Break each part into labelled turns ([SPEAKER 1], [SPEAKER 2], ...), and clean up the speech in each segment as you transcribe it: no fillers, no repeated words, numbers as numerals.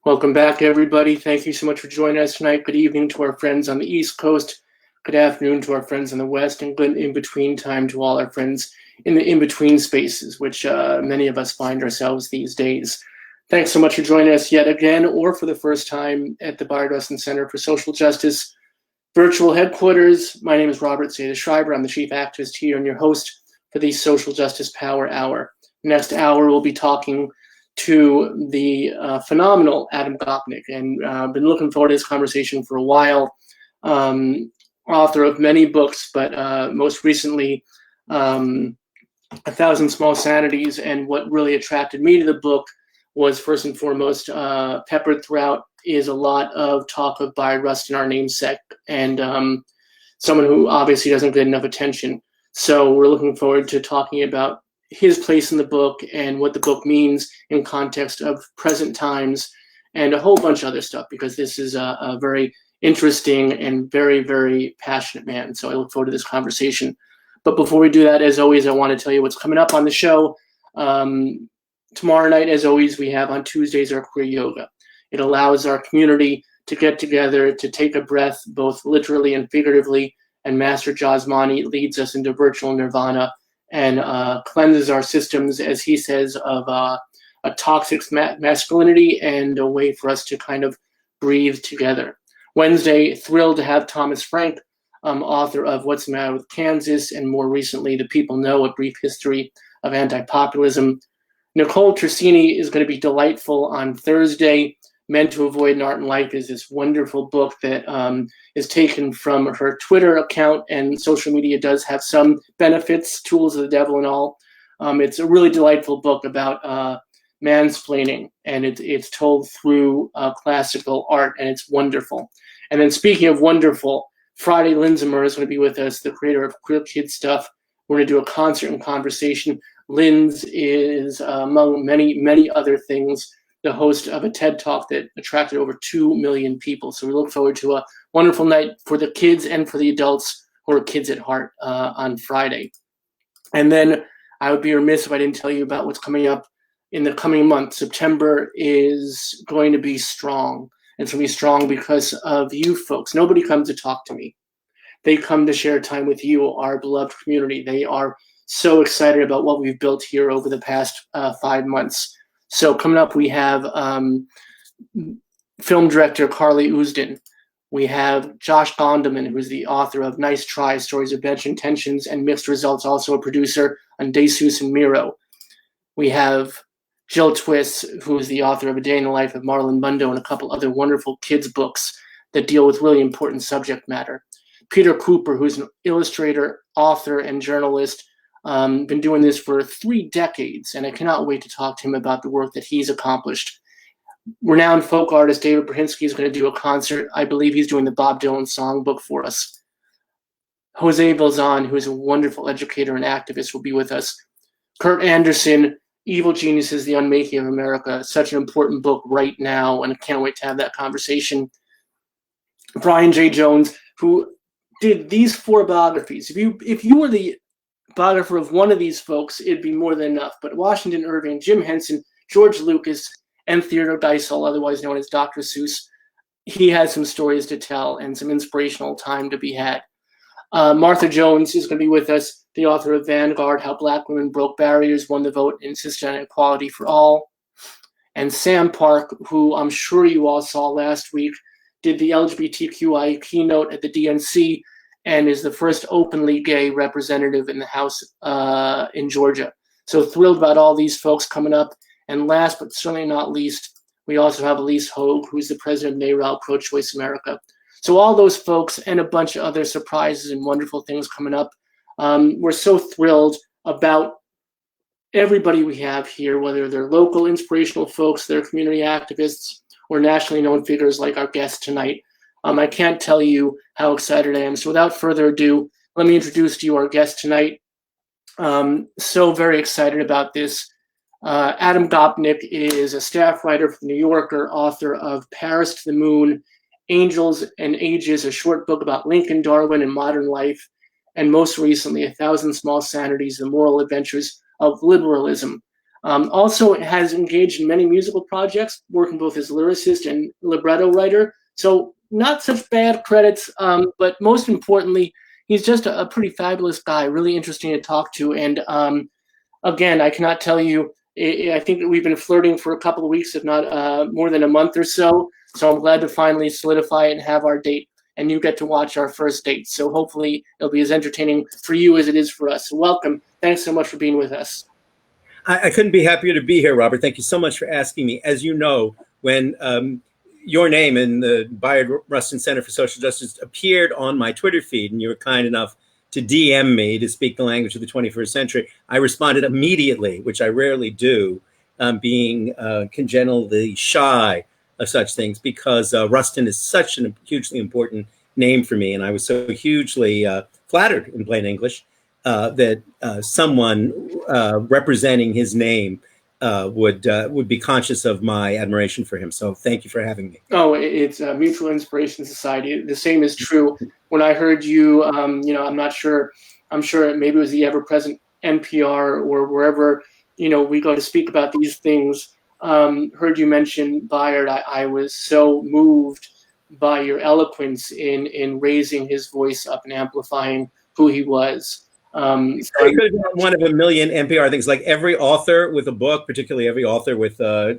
[SPEAKER 1] Welcome back, everybody. Thank you so much for joining us tonight. Good evening to our friends on the East Coast. Good afternoon to our friends on the West, and good in-between time to all our friends in the in-between spaces, which many of us find ourselves these days. Thanks so much for joining us yet again, or for the first time, at the Bayard Rustin Center for Social Justice virtual headquarters. My name is Robert Zeta-Schreiber. I'm the chief activist here and your host for the Social Justice Power Hour. Next hour, we'll be talking to the phenomenal Adam Gopnik, and I've been looking forward to this conversation for a while. Author of many books, but most recently, Thousand Small Sanities, and what really attracted me to the book was, first and foremost, peppered throughout is a lot of talk of Bayard Rustin, our namesake, and someone who obviously doesn't get enough attention. So we're looking forward to talking about his place in the book and what the book means in context of present times and a whole bunch of other stuff, because this is a very interesting and very, very passionate man. So I look forward to this conversation. But before we do that, as always, I want to tell you what's coming up on the show. Tomorrow night, as always, we have on Tuesdays our queer yoga. It allows our community to get together, to take a breath, both literally and figuratively, and Master Jasmani leads us into virtual nirvana and cleanses our systems, as he says, of a toxic masculinity and a way for us to kind of breathe together. Wednesday, thrilled to have Thomas Frank, author of What's the Matter with Kansas, and more recently, The People Know, A Brief History of Anti-Populism. Nicole Tersini is going to be delightful on Thursday. Meant to Avoid in Art and Life is this wonderful book that is taken from her Twitter account, and social media does have some benefits, tools of the devil and all. It's a really delightful book about mansplaining, and it's told through classical art, and it's wonderful. And then speaking of wonderful, Friday Linsamer is going to be with us, the creator of Queer Kid Stuff. We're going to do a concert and conversation. Linz is, among many, many other things, the host of a TED Talk that attracted over 2 million people. So we look forward to a wonderful night for the kids and for the adults who are kids at heart on Friday. And then I would be remiss if I didn't tell you about what's coming up in the coming month. September is going to be strong. It's going to be strong because of you folks. Nobody comes to talk to me. They come to share time with you, our beloved community. They are so excited about what we've built here over the past 5 months. So coming up, we have film director Carly Ousden. We have Josh Gondelman, who's the author of Nice Try, Stories of Bench Intentions and Mixed Results, also a producer on Jesus and Miro. We have Jill Twiss, who is the author of A Day in the Life of Marlon Mundo and a couple other wonderful kids' books that deal with really important subject matter. Peter Cooper, who's an illustrator, author, and journalist, been doing this for 3 decades, and I cannot wait to talk to him about the work that he's accomplished. Renowned folk artist David Brzezinski is going to do a concert. I believe he's doing the Bob Dylan songbook for us. Jose Vilzon, who is a wonderful educator and activist, will be with us. Kurt Anderson, Evil Geniuses, The Unmaking of America, such an important book right now, and I can't wait to have that conversation. Brian J. Jones, who did these 4 biographies. If you were the biographer of one of these folks, it'd be more than enough. But Washington Irving, Jim Henson, George Lucas, and Theodore Geisel, otherwise known as Dr. Seuss, he has some stories to tell and some inspirational time to be had. Martha Jones is going to be with us, the author of Vanguard, How Black Women Broke Barriers, Won the Vote, and Insisted on Equality for All. And Sam Park, who I'm sure you all saw last week, did the LGBTQI keynote at the DNC and is the first openly gay representative in the House in Georgia. So thrilled about all these folks coming up. And last but certainly not least, we also have Elise Hogue, who's the president of NARAL Pro-Choice America. So all those folks and a bunch of other surprises and wonderful things coming up. We're so thrilled about everybody we have here, whether they're local inspirational folks, they're community activists, or nationally known figures like our guest tonight. I can't tell you how excited I am. So without further ado, let me introduce to you our guest tonight. So very excited about this. Adam Gopnik is a staff writer for the New Yorker, author of Paris to the Moon, Angels and Ages, a short book about Lincoln, Darwin, and modern life, and most recently, 1,000 Small Sanities, The Moral Adventures of Liberalism. Also has engaged in many musical projects, working both as lyricist and libretto writer. So not such bad credits, but most importantly, he's just a pretty fabulous guy, really interesting to talk to. And again, I cannot tell you, I think that we've been flirting for a couple of weeks, if not more than a month or so. So I'm glad to finally solidify it and have our date. And you get to watch our first date. So hopefully it'll be as entertaining for you as it is for us. So welcome. Thanks so much for being with us.
[SPEAKER 2] I couldn't be happier to be here, Robert. Thank you so much for asking me. As you know, when your name and the Bayard Rustin Center for Social Justice appeared on my Twitter feed, and you were kind enough to DM me to speak the language of the 21st century, I responded immediately, which I rarely do, being congenitally shy of such things, because Rustin is such a hugely important name for me. And I was so hugely flattered, in plain English, that someone representing his name would be conscious of my admiration for him. So thank you for having me.
[SPEAKER 1] Oh, it's a mutual inspiration society. The same is true. When I heard you, I'm not sure. I'm sure maybe it was the ever-present NPR or wherever we go to speak about these things. Heard you mention Bayard. I was so moved by your eloquence in raising his voice up and amplifying who he was.
[SPEAKER 2] So it could have been one of a million NPR things. Like every author with a book, particularly every author with a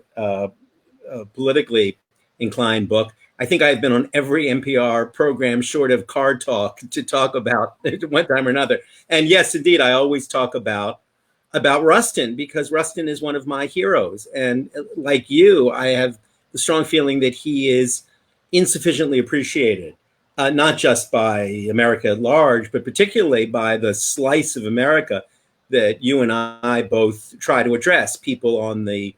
[SPEAKER 2] politically inclined book, I think I've been on every NPR program short of Card Talk to talk about one time or another. And yes, indeed, I always talk about Rustin, because Rustin is one of my heroes. And like you, I have the strong feeling that he is insufficiently appreciated. Not just by America at large, but particularly by the slice of America that you and I both try to address. People on the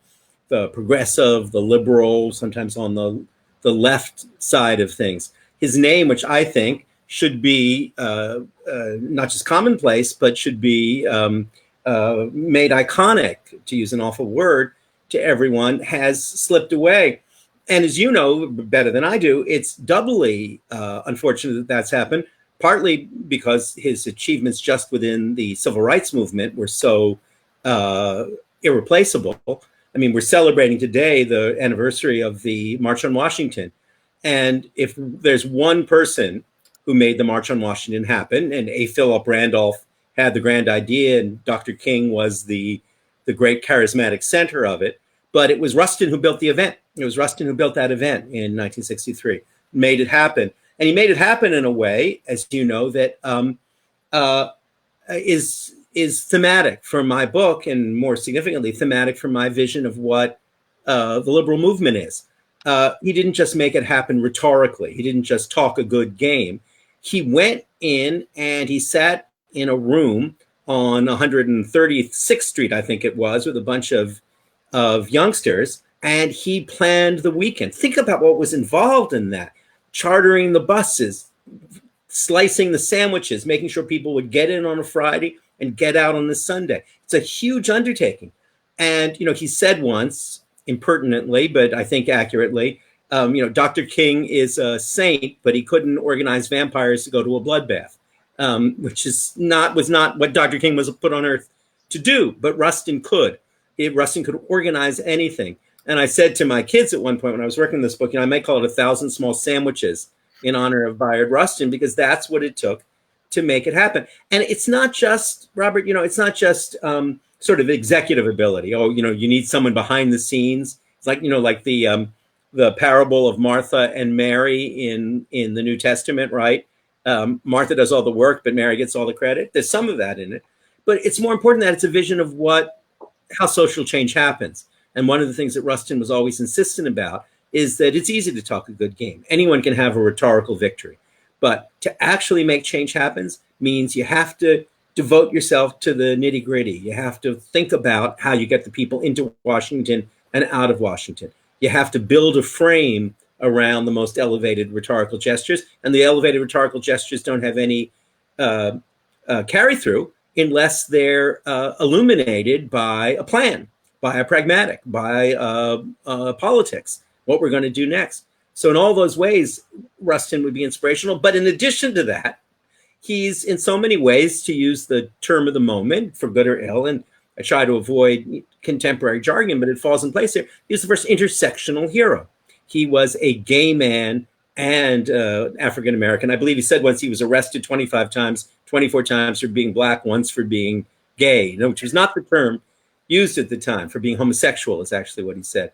[SPEAKER 2] progressive, the liberal, sometimes on the left side of things. His name, which I think should be not just commonplace, but should be made iconic, to use an awful word, to everyone, has slipped away. And as you know better than I do, it's doubly unfortunate that that's happened, partly because his achievements just within the civil rights movement were so irreplaceable. I mean, we're celebrating today the anniversary of the March on Washington. And if there's one person who made the March on Washington happen, and A. Philip Randolph had the grand idea, and Dr. King was the great charismatic center of it, but it was Rustin who built the event. It was Rustin who built that event in 1963, made it happen. And he made it happen in a way, as you know, that is thematic for my book, and more significantly, thematic for my vision of what the liberal movement is. He didn't just make it happen rhetorically. He didn't just talk a good game. He went in and he sat in a room on 136th Street, I think it was, with a bunch of youngsters, and he planned the weekend. Think about what was involved in that. Chartering the buses, slicing the sandwiches, making sure people would get in on a Friday and get out on the Sunday. It's a huge undertaking. And, he said once, impertinently, but I think accurately, Dr. King is a saint, but he couldn't organize vampires to go to a bloodbath, which was not what Dr. King was put on earth to do, but Rustin could. Rustin could organize anything. And I said to my kids at one point when I was working on this book, I might call it 1,000 Small Sandwiches in honor of Bayard Rustin, because that's what it took to make it happen. And it's not just, Robert, it's not just sort of executive ability. Oh, you need someone behind the scenes. It's like, like the parable of Martha and Mary in the New Testament, right? Martha does all the work, but Mary gets all the credit. There's some of that in it. But it's more important that it's a vision of how social change happens. And one of the things that Rustin was always insistent about is that it's easy to talk a good game. Anyone can have a rhetorical victory. But to actually make change happen means you have to devote yourself to the nitty gritty. You have to think about how you get the people into Washington and out of Washington. You have to build a frame around the most elevated rhetorical gestures. And the elevated rhetorical gestures don't have any carry through unless they're illuminated by a plan, by a pragmatic, by politics, what we're going to do next. So in all those ways, Rustin would be inspirational. But in addition to that, he's in so many ways, to use the term of the moment, for good or ill, and I try to avoid contemporary jargon, but it falls in place there. He was the first intersectional hero. He was a gay man and African American. I believe he said once he was arrested 25 times, 24 times for being black, once for being gay, which was not the term used at the time. For being homosexual is actually what he said.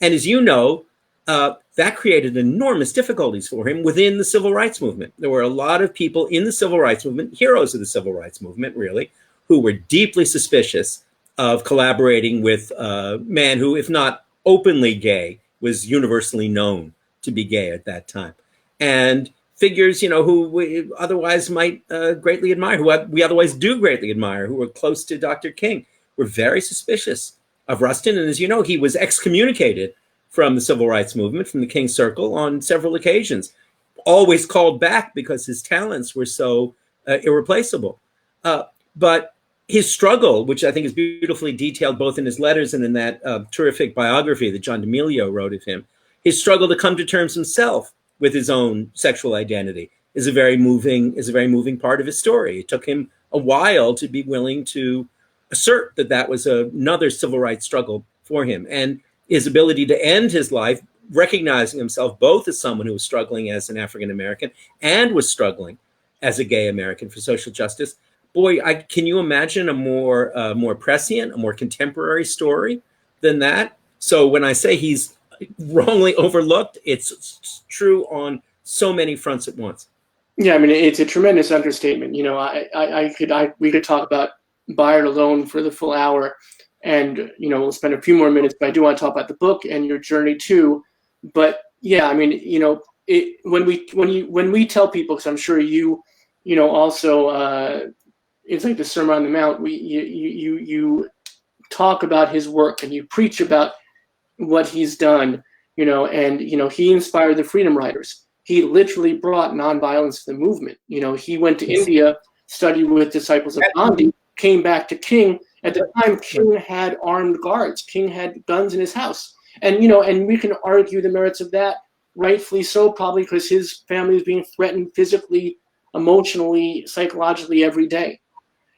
[SPEAKER 2] And as you know, that created enormous difficulties for him within the civil rights movement. There were a lot of people in the civil rights movement, heroes of the civil rights movement, really, who were deeply suspicious of collaborating with a man who, if not openly gay, was universally known to be gay at that time. And figures, who we otherwise might greatly admire, who we otherwise do greatly admire, who were close to Dr. King, were very suspicious of Rustin. And as you know, he was excommunicated from the civil rights movement, from the King Circle on several occasions, always called back because his talents were so irreplaceable. But his struggle, which I think is beautifully detailed both in his letters and in that terrific biography that John D'Amelio wrote of him, his struggle to come to terms himself with his own sexual identity is a very moving part of his story. It took him a while to be willing to assert that that was another civil rights struggle for him. And his ability to end his life recognizing himself both as someone who was struggling as an African American and was struggling as a gay American for social justice. Boy, can you imagine a more prescient, a more contemporary story than that? So when I say he's wrongly overlooked, it's true on so many fronts at once.
[SPEAKER 1] Yeah, I mean, it's a tremendous understatement. We could talk about Bayard alone for the full hour, and we'll spend a few more minutes. But I do want to talk about the book and your journey too. But yeah, I mean, when we tell people, because I'm sure you also. It's like the Sermon on the Mount. You talk about his work and you preach about what he's done, and he inspired the Freedom Riders. He literally brought nonviolence to the movement. He went to India, studied with disciples of Gandhi, came back to King. At the time, King had armed guards. King had guns in his house, and we can argue the merits of that, rightfully so, probably because his family was being threatened physically, emotionally, psychologically every day.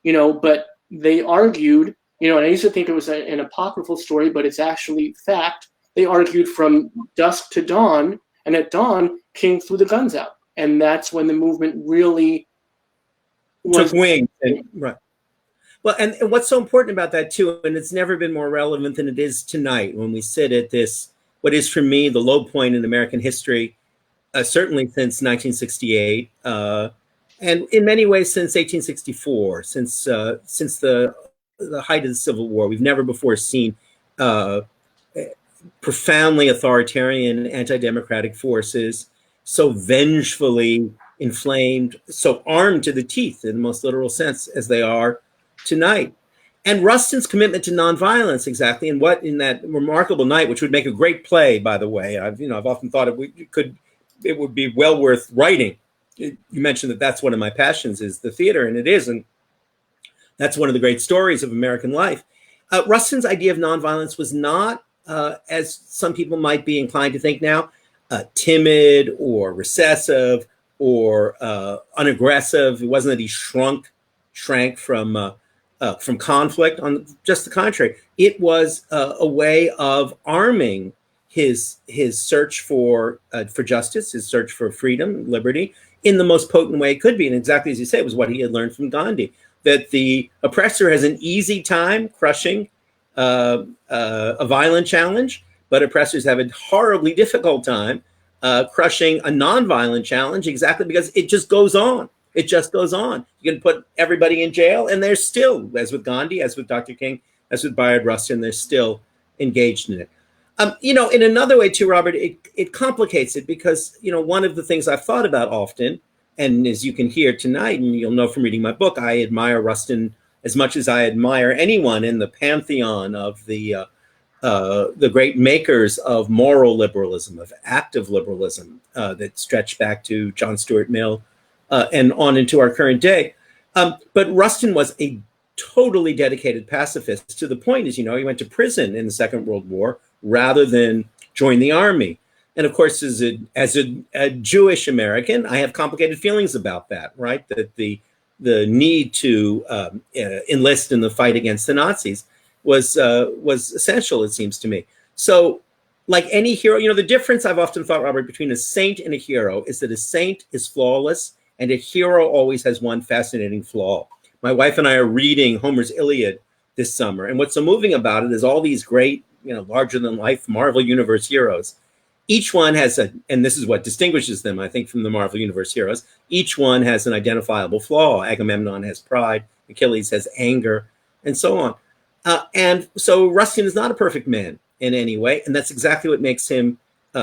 [SPEAKER 1] But they argued, and I used to think it was an apocryphal story, but it's actually fact. They argued from dusk to dawn, and at dawn, King threw the guns out. And that's when the movement really
[SPEAKER 2] took wing. Right. Well, and what's so important about that, too, and it's never been more relevant than it is tonight when we sit at this, what is for me the low point in American history, certainly since 1968, and in many ways since 1864, since the height of the Civil War. We've never before seen profoundly authoritarian, anti-democratic forces so vengefully inflamed, so armed to the teeth in the most literal sense as they are tonight. And Rustin's commitment to nonviolence, exactly, and what in that remarkable night, which would make a great play, by the way. I've often thought it would be well worth writing. You mentioned that that's one of my passions is the theater, and it is, and that's one of the great stories of American life. Rustin's idea of nonviolence was not, as some people might be inclined to think now, timid or recessive or unaggressive. It wasn't that he shrank from conflict. On just the contrary, it was a way of arming his search for justice, his search for freedom, liberty, in the most potent way it could be. And exactly as you say, it was what he had learned from Gandhi, that the oppressor has an easy time crushing a violent challenge, but oppressors have a horribly difficult time crushing a nonviolent challenge, exactly because it just goes on. It just goes on. You can put everybody in jail, and they're still, as with Gandhi, as with Dr. King, as with Bayard Rustin, they're still engaged in it. In another way too, Robert, it complicates it because, one of the things I've thought about often, and as you can hear tonight, and you'll know from reading my book, I admire Rustin as much as I admire anyone in the pantheon of the great makers of moral liberalism, of active liberalism that stretch back to John Stuart Mill and on into our current day. But Rustin was a totally dedicated pacifist to the point, as you know, he went to prison in the Second World War rather than join the army. And of course, as a Jewish American, I have complicated feelings about that, right? That the need to enlist in the fight against the Nazis was essential, it seems to me. So, like any hero, the difference I've often thought, Robert, between a saint and a hero is that a saint is flawless and a hero always has one fascinating flaw. My wife and I are reading Homer's Iliad this summer, and what's so moving about it is all these great, larger than life Marvel Universe heroes. Each one has and this is what distinguishes them, I think, from the Marvel Universe heroes. Each one has an identifiable flaw. Agamemnon has pride, Achilles has anger, and so on. And so Rustin is not a perfect man in any way, and that's exactly what makes him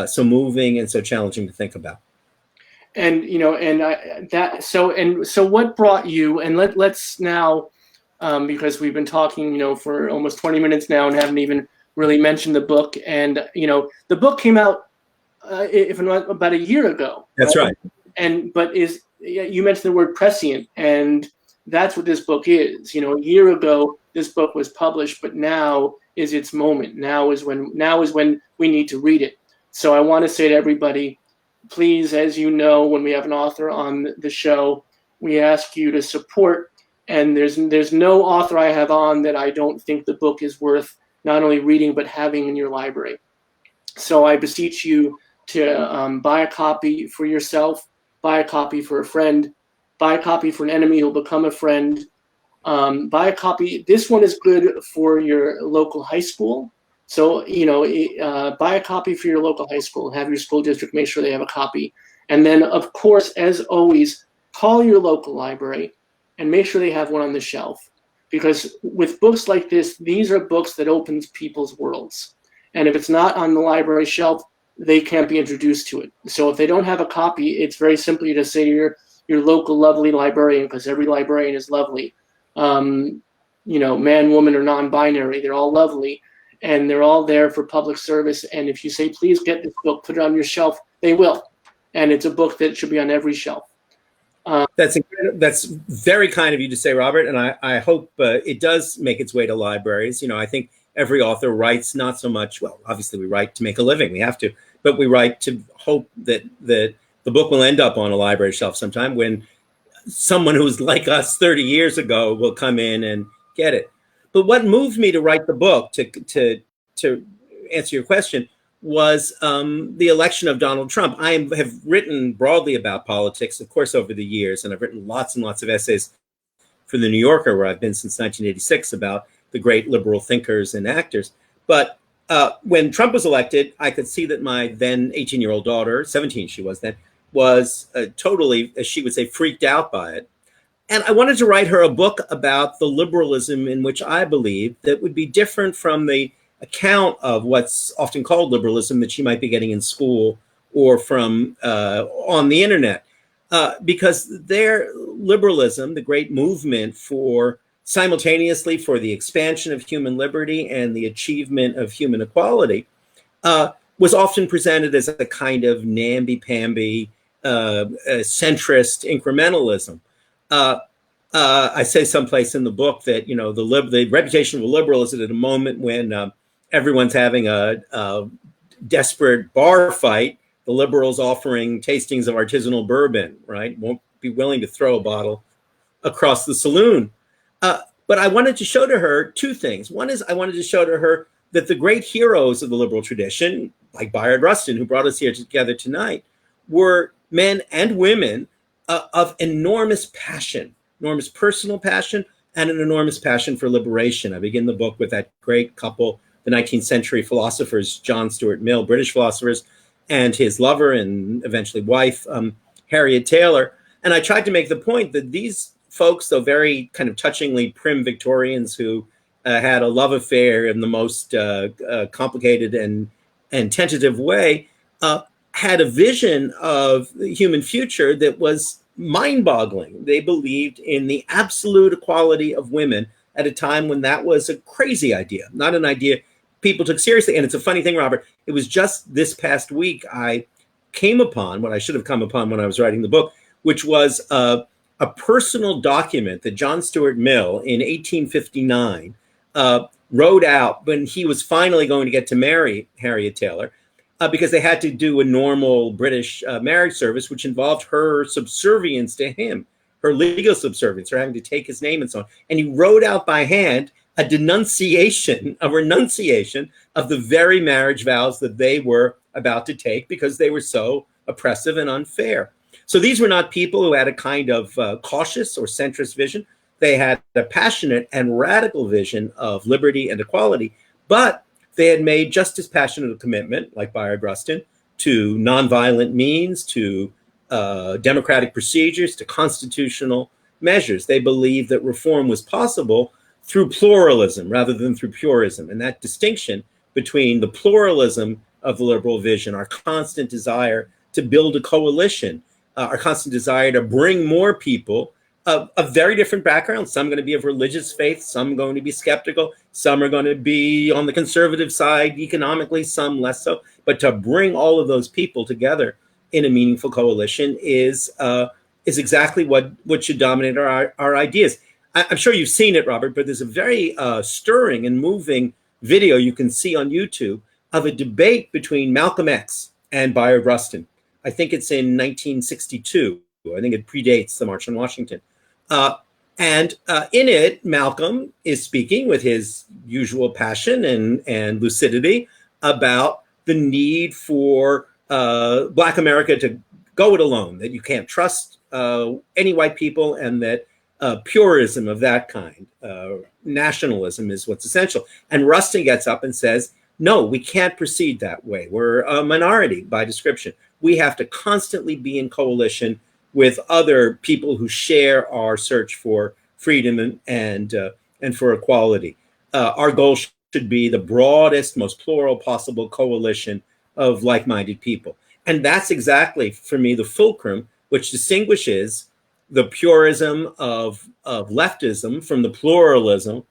[SPEAKER 2] so moving and so challenging to think about.
[SPEAKER 1] And so what brought you? And let's now, because we've been talking, for almost 20 minutes now, and haven't even really mentioned the book. And the book came out, if not about a year ago.
[SPEAKER 2] That's right.
[SPEAKER 1] But you mentioned the word prescient, and that's what this book is. A year ago this book was published, but now is its moment. Now is when we need to read it. So I want to say to everybody, please, as you know, when we have an author on the show, we ask you to support. And there's no author I have on that I don't think the book is worth not only reading but having in your library. So I beseech you to buy a copy for yourself, buy a copy for a friend, buy a copy for an enemy who'll become a friend. Buy a copy. This one is good for your local high school. So, buy a copy for your local high school. Have your school district make sure they have a copy. And then, of course, as always, call your local library and make sure they have one on the shelf. Because with books like this, these are books that opens people's worlds. And if it's not on the library shelf, they can't be introduced to it. So if they don't have a copy, it's very simply to say to your local lovely librarian, because every librarian is lovely, man, woman, or non-binary, they're all lovely. And they're all there for public service. And if you say, please get this book, put it on your shelf, they will. And it's a book that should be on every shelf.
[SPEAKER 2] That's very kind of you to say, Robert. And I hope it does make its way to libraries. I think every author writes not so much, well, obviously we write to make a living, we have to, but we write to hope that the book will end up on a library shelf sometime when someone who's like us 30 years ago will come in and get it. But what moved me to write the book, to answer your question, was the election of Donald Trump. I have written broadly about politics, of course, over the years, and I've written lots and lots of essays for the New Yorker, where I've been since 1986, about the great liberal thinkers and actors. But when Trump was elected, I could see that my then 18-year-old daughter, 17 she was then, was totally, as she would say, freaked out by it. And I wanted to write her a book about the liberalism in which I believe that would be different from the account of what's often called liberalism that she might be getting in school or from on the internet. Because their liberalism, the great movement simultaneously for the expansion of human liberty and the achievement of human equality, was often presented as a kind of namby-pamby, centrist incrementalism. I say someplace in the book that the reputation of a liberal is at a moment when everyone's having a desperate bar fight. The liberals offering tastings of artisanal bourbon, right? Won't be willing to throw a bottle across the saloon. But I wanted to show to her two things. One is I wanted to show to her that the great heroes of the liberal tradition, like Bayard Rustin, who brought us here together tonight, were men and women of enormous passion, enormous personal passion, and an enormous passion for liberation. I begin the book with that great couple, the 19th century philosophers, John Stuart Mill, British philosophers, and his lover and eventually wife, Harriet Taylor. And I tried to make the point that these folks, though very kind of touchingly prim Victorians who had a love affair in the most complicated and tentative way, had a vision of the human future that was mind-boggling. They believed in the absolute equality of women at a time when that was a crazy idea, not an idea people took seriously. And it's a funny thing, Robert, it was just this past week I came upon what I should have come upon when I was writing the book, which was a personal document that John Stuart Mill in 1859 wrote out when he was finally going to get to marry Harriet Taylor, because they had to do a normal British marriage service, which involved her subservience to him, her legal subservience, her having to take his name and so on. And he wrote out by hand a renunciation of the very marriage vows that they were about to take because they were so oppressive and unfair. So these were not people who had a kind of cautious or centrist vision. They had a passionate and radical vision of liberty and equality, but they had made just as passionate a commitment, like Bayard Rustin, to nonviolent means, to democratic procedures, to constitutional measures. They believed that reform was possible through pluralism rather than through purism. And that distinction between the pluralism of the liberal vision, our constant desire to build a coalition, our constant desire to bring more people of very different backgrounds. Some are going to be of religious faith, some are going to be skeptical, some are going to be on the conservative side economically, some less so. But to bring all of those people together in a meaningful coalition is exactly what should dominate our ideas. I'm sure you've seen it, Robert, but there's a very stirring and moving video you can see on YouTube of a debate between Malcolm X and Bayard Rustin. I think it's in 1962. I think it predates the March on Washington. And in it, Malcolm is speaking with his usual passion and lucidity about the need for Black America to go it alone, that you can't trust any white people, and that purism of that kind, nationalism, is what's essential. And Rustin gets up and says, no, we can't proceed that way. We're a minority by description. We have to constantly be in coalition with other people who share our search for freedom and for equality. Our goal should be the broadest, most plural possible coalition of like-minded people. And that's exactly, for me, the fulcrum which distinguishes the purism of leftism from the pluralism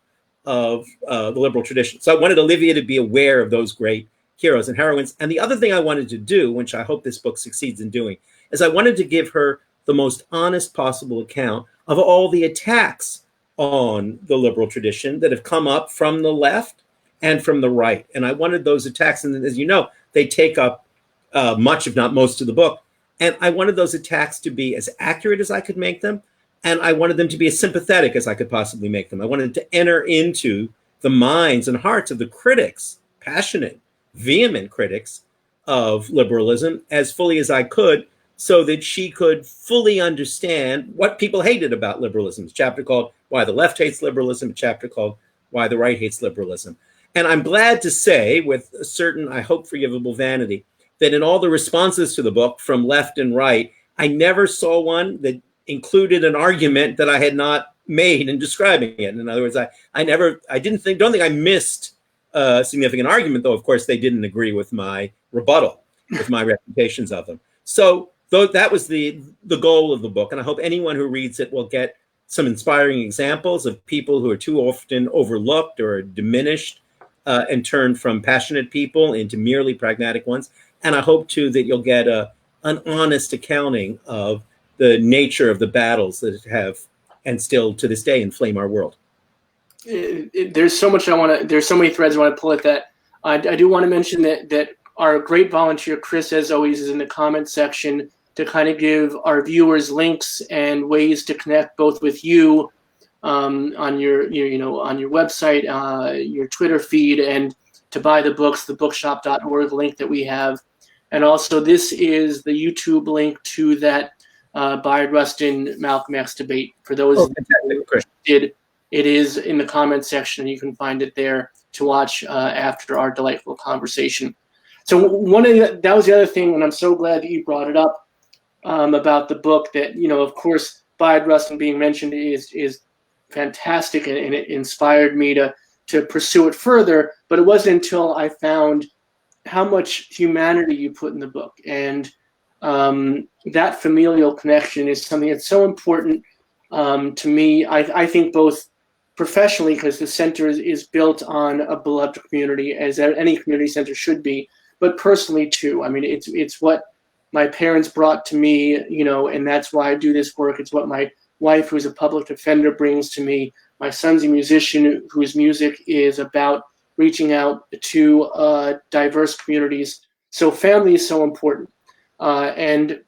[SPEAKER 2] of the liberal tradition. So I wanted Olivia to be aware of those great heroes and heroines. And the other thing I wanted to do, which I hope this book succeeds in doing, is I wanted to give her the most honest possible account of all the attacks on the liberal tradition that have come up from the left and from the right. And I wanted those attacks, and as you know, they take up much, if not most, of the book. And I wanted those attacks to be as accurate as I could make them, and I wanted them to be as sympathetic as I could possibly make them. I wanted to enter into the minds and hearts of the critics, passionate, vehement critics of liberalism, as fully as I could, so that she could fully understand what people hated about liberalism. It's a chapter called Why the Left Hates Liberalism, a chapter called Why the Right Hates Liberalism. And I'm glad to say, with a certain, I hope, forgivable vanity, that in all the responses to the book from left and right, I never saw one that included an argument that I had not made in describing it. In other words, don't think I missed a significant argument, though of course they didn't agree with my rebuttal, with my reputations of them. So that was the goal of the book, and I hope anyone who reads it will get some inspiring examples of people who are too often overlooked or diminished and turned from passionate people into merely pragmatic ones. And I hope, too, that you'll get an honest accounting of the nature of the battles that have and still to this day inflame our world.
[SPEAKER 1] There's so much there's so many threads I want to pull at that. I do want to mention that our great volunteer, Chris, as always, is in the comment section to kind of give our viewers links and ways to connect both with you on your website, your Twitter feed, and to buy the books, the bookshop.org link that we have. And also, this is the YouTube link to that Bayard Rustin Malcolm X debate. For those who are interested, it is in the comment section. You can find it there to watch after our delightful conversation. So that was the other thing, and I'm so glad that you brought it up about the book. That, of course, Bayard Rustin being mentioned is fantastic, and it inspired me to pursue it further. But it wasn't until I found how much humanity you put in the book, and that familial connection is something that's so important to me. I think both professionally, because the center is built on a beloved community, as any community center should be, but personally too. I mean, it's what my parents brought to me, and that's why I do this work. It's what my wife, who's a public defender, brings to me. My son's a musician whose music is about reaching out to diverse communities. So family is so important. And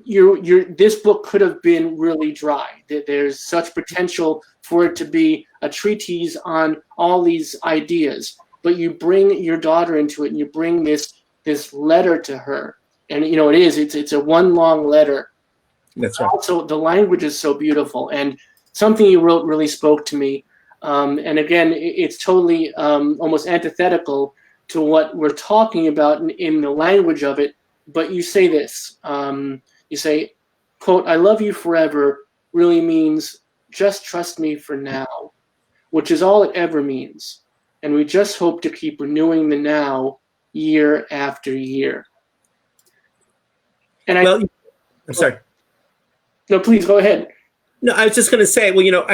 [SPEAKER 1] this book could have been really dry. There's such potential for it to be a treatise on all these ideas, but you bring your daughter into it, and you bring this letter to her, and it's a one long letter.
[SPEAKER 2] That's right.
[SPEAKER 1] Also, the language is so beautiful, and something you wrote really spoke to me. And again, it's totally almost antithetical to what we're talking about in the language of it. But you say this. You say, quote, "I love you forever" really means just trust me for now, which is all it ever means. And we just hope to keep renewing the now year after year. And
[SPEAKER 2] I'm sorry.
[SPEAKER 1] No, please go ahead.
[SPEAKER 2] No, I was just going to say, well,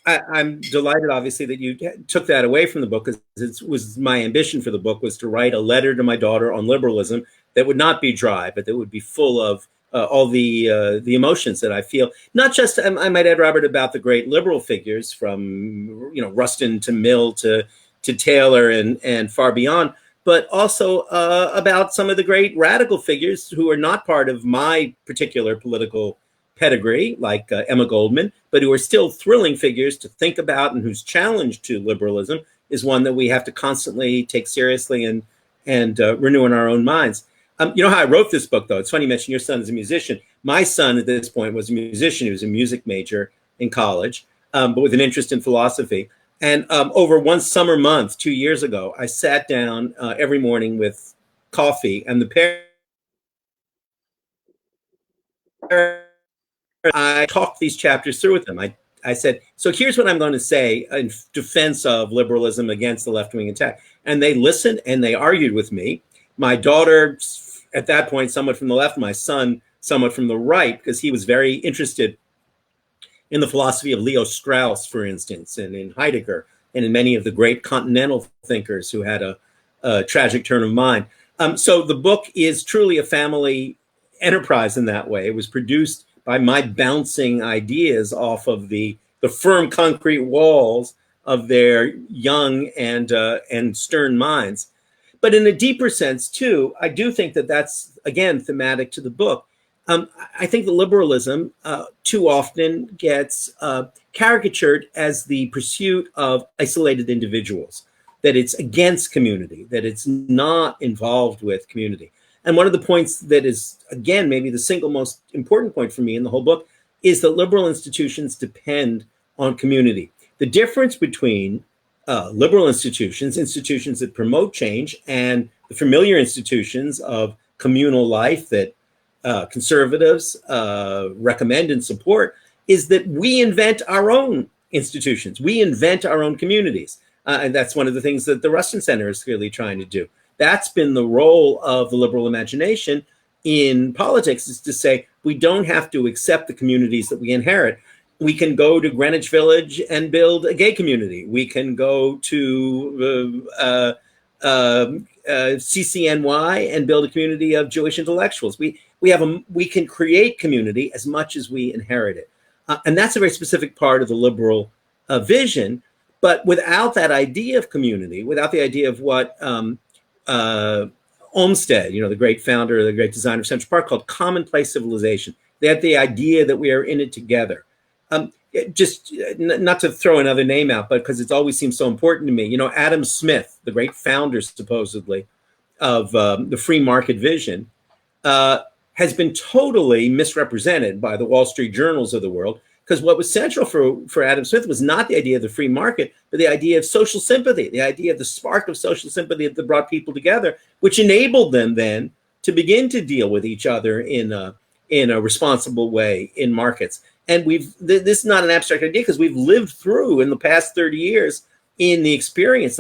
[SPEAKER 2] I'm delighted, obviously, that you took that away from the book, because it was my ambition for the book was to write a letter to my daughter on liberalism that would not be dry, but that would be full of all the emotions that I feel. Not just, I might add, Robert, about the great liberal figures from Rustin to Mill to Taylor and far beyond, but also about some of the great radical figures who are not part of my particular political pedigree, like Emma Goldman, but who are still thrilling figures to think about, and whose challenge to liberalism is one that we have to constantly take seriously and renew in our own minds. You know how I wrote this book, though? It's funny you mention your son is a musician. My son at this point was a musician. He was a music major in college, but with an interest in philosophy. And over one summer month, 2 years ago, I sat down every morning with coffee, and I talked these chapters through with them. I said, so here's what I'm going to say in defense of liberalism against the left-wing attack. And they listened and they argued with me. My daughter, at that point, somewhat from the left, my son, somewhat from the right, because he was very interested in the philosophy of Leo Strauss, for instance, and in Heidegger, and in many of the great continental thinkers who had a tragic turn of mind. So the book is truly a family enterprise in that way. It was produced by my bouncing ideas off of the firm concrete walls of their young and stern minds. But in a deeper sense, too, I do think that that's, again, thematic to the book. I think that liberalism too often gets caricatured as the pursuit of isolated individuals, that it's against community, that it's not involved with community. And one of the points that is, again, maybe the single most important point for me in the whole book is that liberal institutions depend on community. The difference between liberal institutions that promote change, and the familiar institutions of communal life that conservatives recommend and support, is that we invent our own institutions. We invent our own communities. And that's one of the things that the Rustin Center is clearly trying to do. That's been the role of the liberal imagination in politics, is to say, we don't have to accept the communities that we inherit. We can go to Greenwich Village and build a gay community. We can go to CCNY and build a community of Jewish intellectuals. We can create community as much as we inherit it. And that's a very specific part of the liberal vision. But without that idea of community, without the idea of what Olmsted, the great founder, the great designer of Central Park, called commonplace civilization, they had the idea that we are in it together. Just not to throw another name out, but because it's always seemed so important to me, Adam Smith, the great founder, supposedly, of the free market vision, has been totally misrepresented by the Wall Street journals of the world. Because what was central for Adam Smith was not the idea of the free market, but the idea of social sympathy, the idea of the spark of social sympathy that brought people together, which enabled them then to begin to deal with each other in a responsible way in markets. And this is not an abstract idea, because we've lived through in the past 30 years in the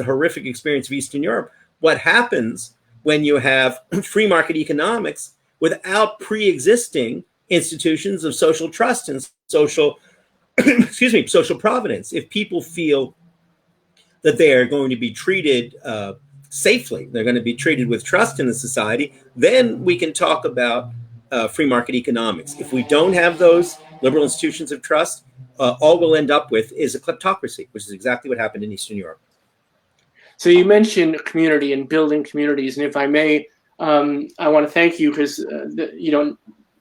[SPEAKER 2] horrific experience of Eastern Europe, what happens when you have free market economics without pre-existing institutions of social trust and social providence. If people feel that they are going to be treated safely, they're going to be treated with trust in the society, then we can talk about free market economics. If we don't have those liberal institutions of trust, all we'll end up with is a kleptocracy, which is exactly what happened in Eastern Europe.
[SPEAKER 1] So you mentioned community and building communities, and if I may, I want to thank you, because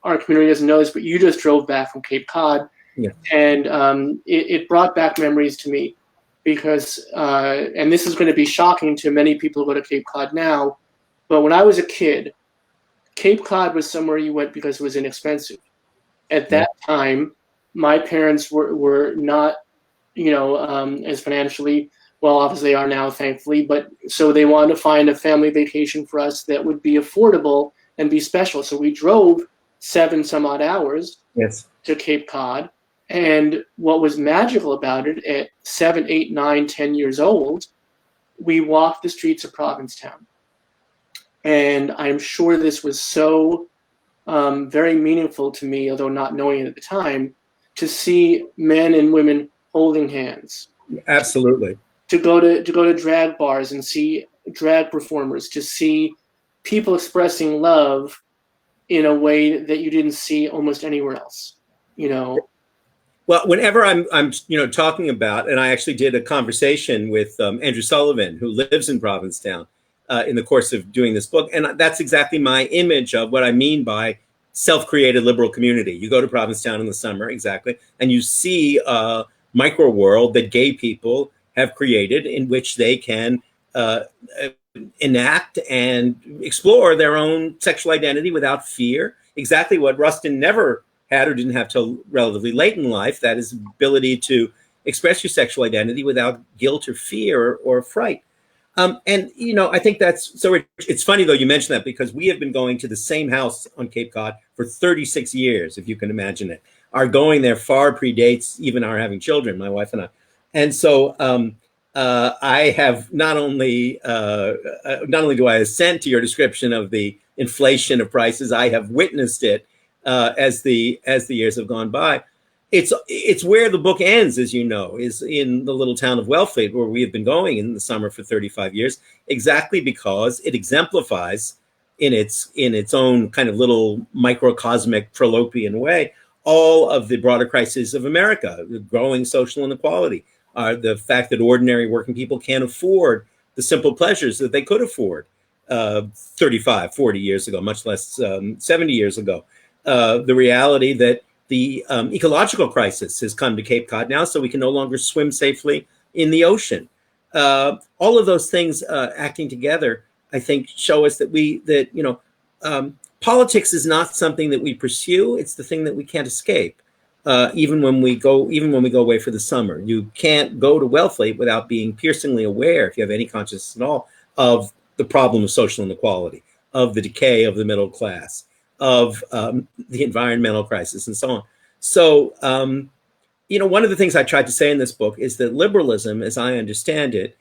[SPEAKER 1] our community doesn't know this, but you just drove back from Cape Cod,
[SPEAKER 2] Yeah.
[SPEAKER 1] and it brought back memories to me, because and this is going to be shocking to many people who go to Cape Cod now, but when I was a kid, Cape Cod was somewhere you went because it was inexpensive. At that time, my parents were not, as financially well off as they are now, thankfully. But so they wanted to find a family vacation for us that would be affordable and be special. So we drove 7 some odd hours to Cape Cod. And what was magical about it, at 7, 8, 9, 10 years old, we walked the streets of Provincetown. And I'm sure this was so very meaningful to me, although not knowing it at the time, to see men and women holding hands.
[SPEAKER 2] Absolutely.
[SPEAKER 1] To go to drag bars and see drag performers, to see people expressing love in a way that you didn't see almost anywhere else.
[SPEAKER 2] Well, whenever I'm talking about, and I actually did a conversation with Andrew Sullivan, who lives in Provincetown, in the course of doing this book, and that's exactly my image of what I mean by self-created liberal community. You go to Provincetown in the summer, exactly, and you see a micro world that gay people have created, in which they can enact and explore their own sexual identity without fear. Exactly what Rustin never had or didn't have till relatively late in life, that is, ability to express your sexual identity without guilt or fear or fright. And I think that's so. It's funny though you mentioned that, because we have been going to the same house on Cape Cod for 36 years, if you can imagine it. Our going there far predates even our having children, my wife and I. And so I have not only do I assent to your description of the inflation of prices, I have witnessed it as the years have gone by. It's where the book ends, as you know, is in the little town of Wellfleet, where we have been going in the summer for 35 years, exactly because it exemplifies in its own kind of little microcosmic Trollopian way all of the broader crises of America, the growing social inequality, the fact that ordinary working people can't afford the simple pleasures that they could afford 35, 40 years ago, much less 70 years ago. The reality that the ecological crisis has come to Cape Cod now, so we can no longer swim safely in the ocean. All of those things acting together, I think, show us that politics is not something that we pursue. It's the thing that we can't escape. Even when we go away for the summer, you can't go to Wellfleet without being piercingly aware, if you have any consciousness at all, of the problem of social inequality, of the decay of the middle class, of the environmental crisis, and so on. So, one of the things I tried to say in this book is that liberalism, as I understand it,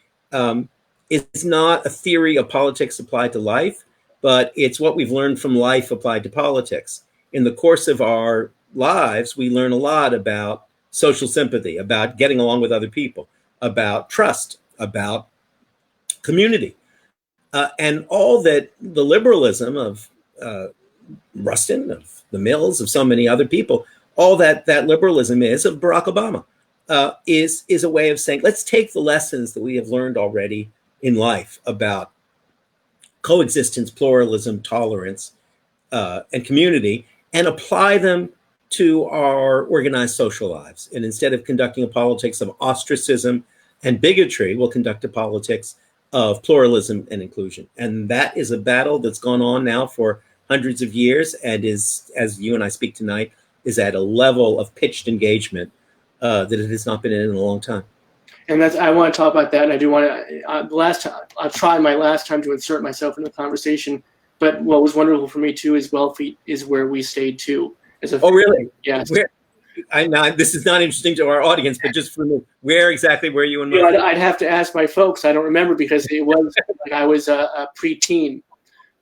[SPEAKER 2] is not a theory of politics applied to life, but it's what we've learned from life applied to politics. In the course of our lives, we learn a lot about social sympathy, about getting along with other people, about trust, about community, and all that the liberalism of Rustin, of the Mills, of so many other people, all that liberalism is, of Barack Obama, is a way of saying, let's take the lessons that we have learned already in life about coexistence, pluralism, tolerance, and community, and apply them to our organized social lives. And instead of conducting a politics of ostracism and bigotry, we'll conduct a politics of pluralism and inclusion. And that is a battle that's gone on now for hundreds of years, and is, as you and I speak tonight, is at a level of pitched engagement that it has not been in a long time.
[SPEAKER 1] And I want to talk about that, and I do want to. I'll try my last time to insert myself in the conversation. But what was wonderful for me too is Wellfleet is where we stayed too.
[SPEAKER 2] Oh, really?
[SPEAKER 1] Yes.
[SPEAKER 2] This is not interesting to our audience, but just for me, where exactly were you in?
[SPEAKER 1] I'd have to ask my folks. I don't remember, because it was like I was a preteen.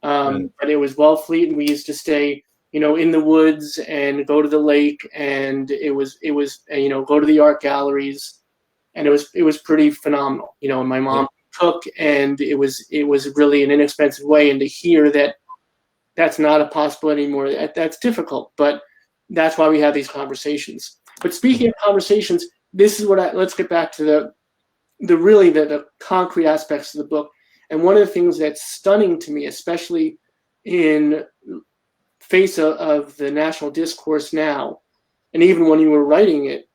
[SPEAKER 1] But it was Wellfleet, and we used to stay, in the woods and go to the lake, and it was go to the art galleries, and it was pretty phenomenal. And my mom cooked, and it was really an inexpensive way. And to hear that that's not a possibility anymore, that's difficult, but that's why we have these conversations. But speaking of conversations, this is let's get back to the concrete aspects of the book. And one of the things that's stunning to me, especially in face of the national discourse now, and even when you were writing it,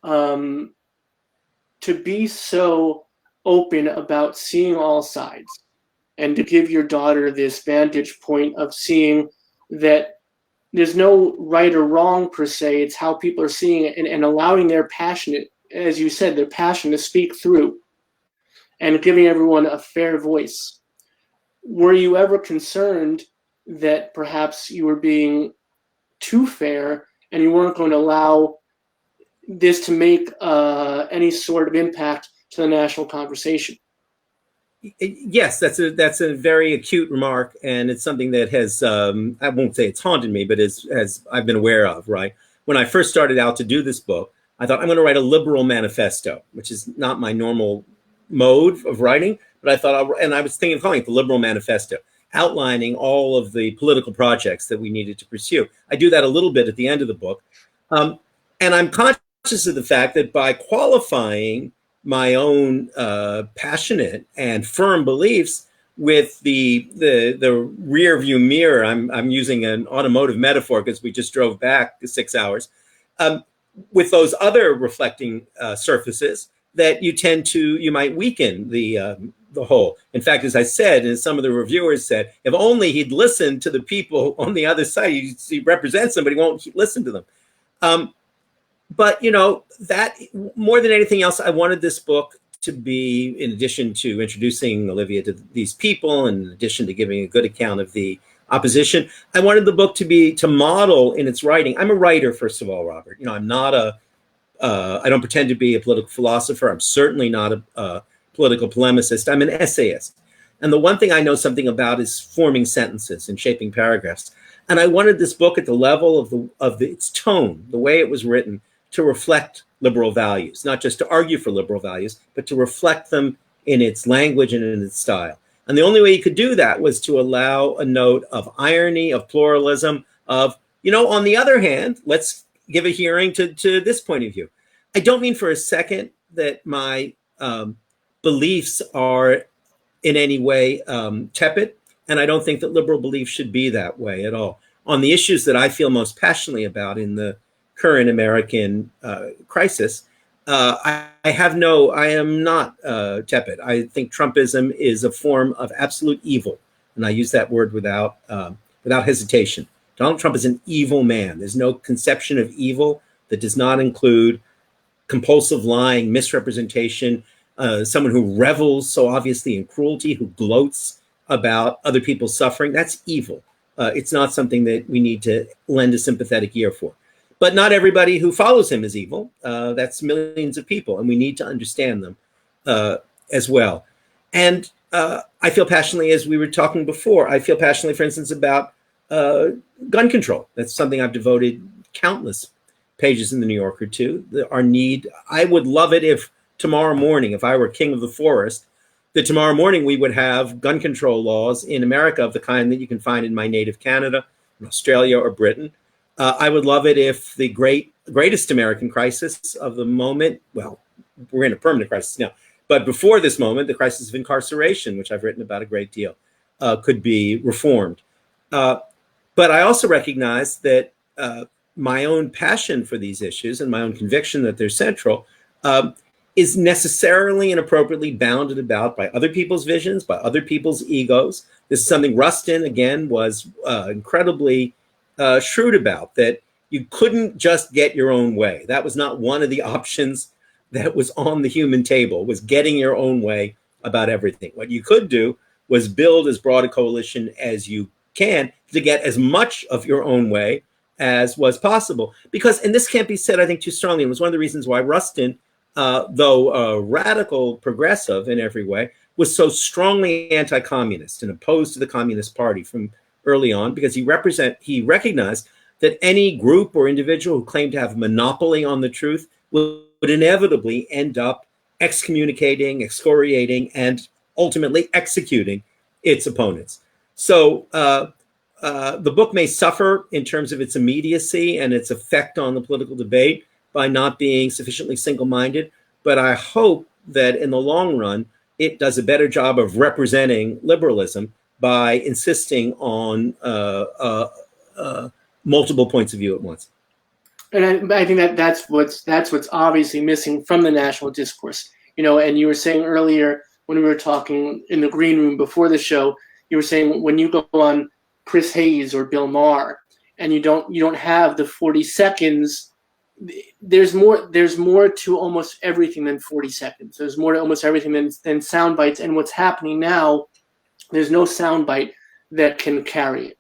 [SPEAKER 1] to be so open about seeing all sides, and to give your daughter this vantage point of seeing that there's no right or wrong per se, it's how people are seeing it, and allowing their passion, as you said, their passion to speak through, and giving everyone a fair voice. Were you ever concerned that perhaps you were being too fair and you weren't going to allow this to make any sort of impact to the national conversation?
[SPEAKER 2] Yes, that's a very acute remark, and it's something that has I won't say it's haunted me, but has I've been aware of. Right, when I first started out to do this book, I thought I'm going to write a liberal manifesto, which is not my normal mode of writing. But I thought, and I was thinking of calling it the Liberal Manifesto, outlining all of the political projects that we needed to pursue. I do that a little bit at the end of the book, and I'm conscious of the fact that by qualifying my own passionate and firm beliefs with the rear view mirror. I'm using an automotive metaphor because we just drove back 6 hours. With those other reflecting surfaces, that you might weaken the whole. In fact, as I said, and some of the reviewers said, if only he'd listened to the people on the other side. He represents them, but he won't listen to them. But, that more than anything else, I wanted this book to be, in addition to introducing Olivia to these people, and in addition to giving a good account of the opposition, I wanted the book to model in its writing. I'm a writer, first of all, Robert. I'm not I don't pretend to be a political philosopher. I'm certainly not a political polemicist. I'm an essayist. And the one thing I know something about is forming sentences and shaping paragraphs. And I wanted this book at the level of its tone, the way it was written, to reflect liberal values, not just to argue for liberal values, but to reflect them in its language and in its style. And the only way you could do that was to allow a note of irony, of pluralism, of, on the other hand, let's give a hearing to this point of view. I don't mean for a second that my beliefs are in any way tepid, and I don't think that liberal beliefs should be that way at all. On the issues that I feel most passionately about in the current American crisis, I am not tepid. I think Trumpism is a form of absolute evil, and I use that word without hesitation. Donald Trump is an evil man. There's no conception of evil that does not include compulsive lying, misrepresentation, someone who revels so obviously in cruelty, who gloats about other people's suffering. That's evil. It's not something that we need to lend a sympathetic ear for. But not everybody who follows him is evil. That's millions of people, and we need to understand them as well. And I feel passionately, as we were talking before, I feel passionately, for instance, about gun control. That's something I've devoted countless pages in the New Yorker to. Our need, I would love it if tomorrow morning, if I were king of the forest, that tomorrow morning we would have gun control laws in America of the kind that you can find in my native Canada, in Australia, or Britain. I would love it if the greatest American crisis of the moment, well, we're in a permanent crisis now, but before this moment, the crisis of incarceration, which I've written about a great deal, could be reformed. But I also recognize that my own passion for these issues and my own conviction that they're central is necessarily and appropriately bounded about by other people's visions, by other people's egos. This is something Rustin, again, was incredibly shrewd about, that you couldn't just get your own way. That was not one of the options that was on the human table, was getting your own way about everything. What you could do was build as broad a coalition as you can to get as much of your own way as was possible. Because, and this can't be said, I think, too strongly, it was one of the reasons why Rustin, though a radical progressive in every way, was so strongly anti-communist and opposed to the Communist Party from early on, because he recognized that any group or individual who claimed to have a monopoly on the truth would inevitably end up excommunicating, excoriating, and ultimately executing its opponents. So the book may suffer in terms of its immediacy and its effect on the political debate by not being sufficiently single-minded, but I hope that in the long run, it does a better job of representing liberalism by insisting on multiple points of view at once.
[SPEAKER 1] And I think that's what's obviously missing from the national discourse. And you were saying earlier when we were talking in the green room before the show, you were saying when you go on Chris Hayes or Bill Maher and you don't have the 40 seconds, there's more to almost everything than 40 seconds. There's more to almost everything than sound bites. And what's happening now, there's no sound bite that can carry it.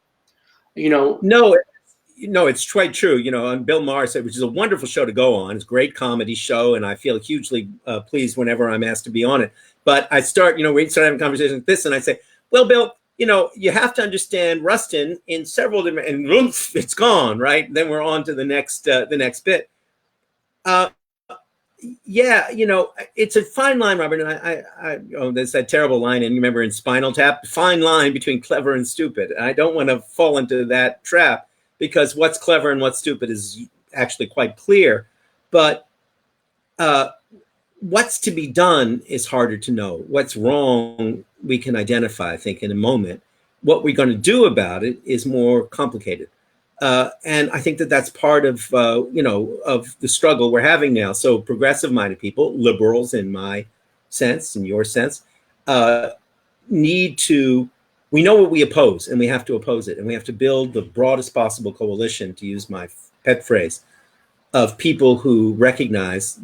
[SPEAKER 2] No, it's quite true. On Bill Maher said, which is a wonderful show to go on. It's a great comedy show, and I feel hugely pleased whenever I'm asked to be on it. But I start, we start having conversations like this, and I say, well, Bill, you have to understand Rustin in several different, and oomph, it's gone, right? Then we're on to the next bit. It's a fine line, Robert. And there's that terrible line, and you remember in Spinal Tap, fine line between clever and stupid. And I don't want to fall into that trap, because what's clever and what's stupid is actually quite clear. But what's to be done is harder to know. What's wrong, we can identify, I think, in a moment. What we're going to do about it is more complicated. And I think that that's part of, of the struggle we're having now. So progressive-minded people, liberals in my sense, in your sense, we know what we oppose, and we have to oppose it. And we have to build the broadest possible coalition, to use my pet phrase, of people who recognize